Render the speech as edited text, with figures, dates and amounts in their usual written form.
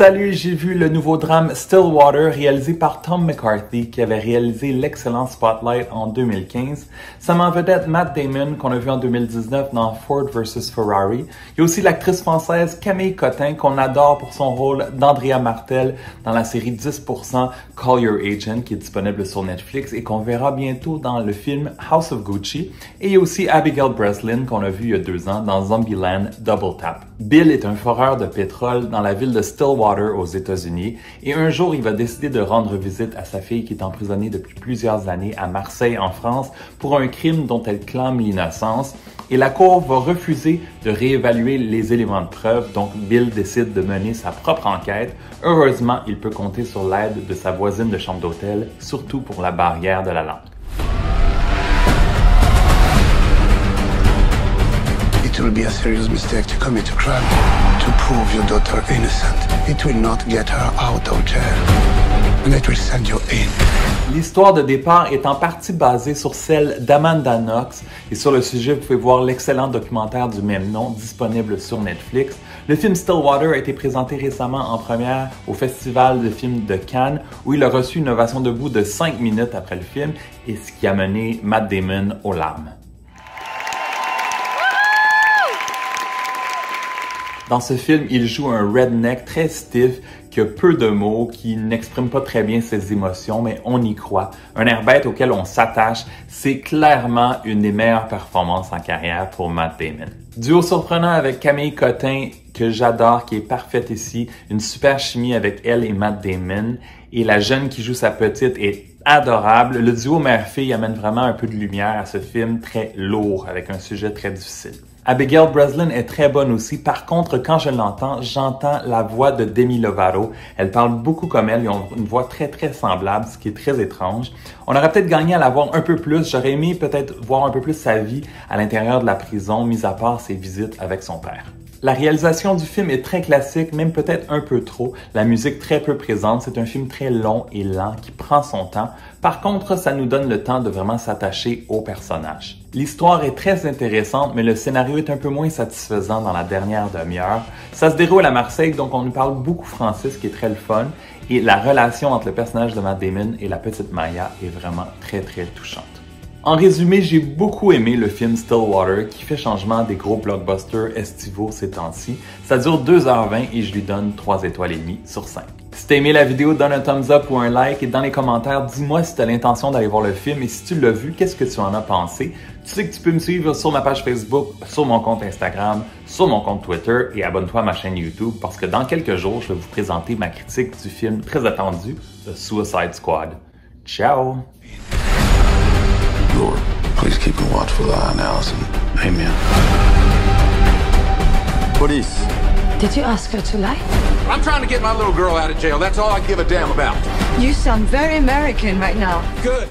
Salut, j'ai vu le nouveau drame Stillwater réalisé par Tom McCarthy qui avait réalisé l'excellent Spotlight en 2015. Ça met en vedette Matt Damon qu'on a vu en 2019 dans Ford vs Ferrari. Il y a aussi l'actrice française Camille Cottin qu'on adore pour son rôle d'Andrea Martel dans la série 10% Call Your Agent qui est disponible sur Netflix et qu'on verra bientôt dans le film House of Gucci. Et il y a aussi Abigail Breslin qu'on a vu il y a 2 ans dans Zombieland Double Tap. Bill est un foreur de pétrole dans la ville de Stillwater aux États-Unis et un jour il va décider de rendre visite à sa fille qui est emprisonnée depuis plusieurs années à Marseille en France pour un crime dont elle clame l'innocence et la cour va refuser de réévaluer les éléments de preuve donc Bill décide de mener sa propre enquête. Heureusement, il peut compter sur l'aide de sa voisine de chambre d'hôtel, surtout pour la barrière de la langue. It will be a serious mistake to commit a crime to prove your daughter innocent. It will not get her out of jail, and it will send you in. L'histoire de départ est en partie basée sur celle d'Amanda Knox et sur le sujet, vous pouvez voir l'excellent documentaire du même nom disponible sur Netflix. Le film Stillwater a été présenté récemment en première au Festival de films de Cannes où il a reçu une ovation debout de 5 minutes après le film et ce qui a mené Matt Damon aux larmes. Dans ce film, il joue un redneck très stiff, qui a peu de mots, qui n'exprime pas très bien ses émotions, mais on y croit. Un air bête auquel on s'attache, c'est clairement une des meilleures performances en carrière pour Matt Damon. Duo surprenant avec Camille Cottin, que j'adore, qui est parfaite ici. Une super chimie avec elle et Matt Damon. Et la jeune qui joue sa petite est adorable. Le duo mère-fille amène vraiment un peu de lumière à ce film très lourd, avec un sujet très difficile. Abigail Breslin est très bonne aussi. Par contre, quand je l'entends, j'entends la voix de Demi Lovato. Elle parle beaucoup comme elle. Ils ont une voix très semblable, ce qui est très étrange. On aurait peut-être gagné à la voir un peu plus. J'aurais aimé peut-être voir un peu plus sa vie à l'intérieur de la prison, mis à part ses visites avec son père. La réalisation du film est très classique, même peut-être un peu trop. La musique très peu présente. C'est un film très long et lent qui prend son temps. Par contre, ça nous donne le temps de vraiment s'attacher aux personnages. L'histoire est très intéressante, mais le scénario est un peu moins satisfaisant dans la dernière demi-heure. Ça se déroule à Marseille, donc on nous parle beaucoup français, ce qui est très le fun. Et la relation entre le personnage de Matt Damon et la petite Maya est vraiment très touchante. En résumé, j'ai beaucoup aimé le film Stillwater qui fait changement des gros blockbusters estivaux ces temps-ci. Ça dure 2h20 et je lui donne 3 étoiles et demie sur 5. Si t'as aimé la vidéo, donne un thumbs up ou un like et dans les commentaires, dis-moi si t'as l'intention d'aller voir le film et si tu l'as vu, qu'est-ce que tu en as pensé. Tu sais que tu peux me suivre sur ma page Facebook, sur mon compte Instagram, sur mon compte Twitter et abonne-toi à ma chaîne YouTube parce que dans quelques jours, je vais vous présenter ma critique du film très attendu, The Suicide Squad. Ciao! Lord, please keep a watchful eye on Allison. Amen. Police. Did you ask her to lie? I'm trying to get my little girl out of jail. That's all I give a damn about. You sound very American right now. Good.